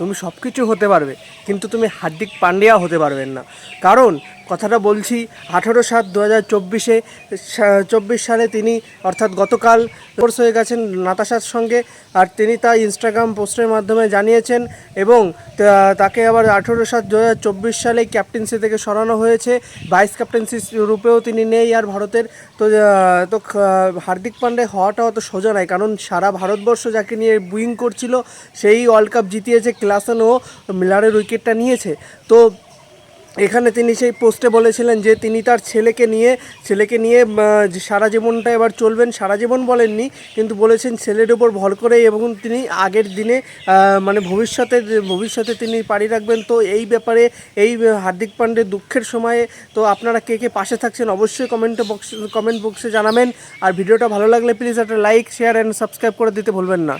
তুমি সব কিছু হতে পারবে, কিন্তু তুমি হার্দিক পান্ডিয়া হতে পারবেন না। কারণ কথাটা বলছি 18/7/2024 সালে তিনি, অর্থাৎ গতকাল ডিভোর্স হয়ে গেছেন নাতাশার সঙ্গে। আর তিনি তা ইনস্টাগ্রাম পোস্টের মাধ্যমে জানিয়েছেন এবং তাকে আবার 18/7/2024 সালে ক্যাপ্টেন্সি থেকে সরানো হয়েছে। ভাইস ক্যাপ্টেন্সি রূপেও তিনি নেই আর ভারতের। তো হার্দিক পান্ডে হওয়াটা অত সোজা নয়, কারণ সারা ভারতবর্ষ যাকে নিয়ে বুইং করছিল সেই ওয়ার্ল্ড কাপ জিতিয়েছে, ক্লাসেন ও মিলারের উইকেটটা নিয়েছে। তো এখানে তিনি সেই পোস্টে বলেছিলেন যে তিনি তার ছেলেকে নিয়ে সারা জীবনটা এবার চলবেন। সারা জীবন বলেননি, কিন্তু বলেছেন ছেলের উপর ভর করে, এবং তিনি আগের দিনে মানে ভবিষ্যতে তিনি পাড়ি রাখবেন। তো এই ব্যাপারে এই হার্দিক পান্ডের দুঃখের সময়ে তো আপনারা কে কে পাশে থাকছেন অবশ্যই কমেন্ট বক্সে জানাবেন। আর ভিডিওটা ভালো লাগলে প্লিজ একটা লাইক, শেয়ার অ্যান্ড সাবস্ক্রাইব করে দিতে ভুলবেন না।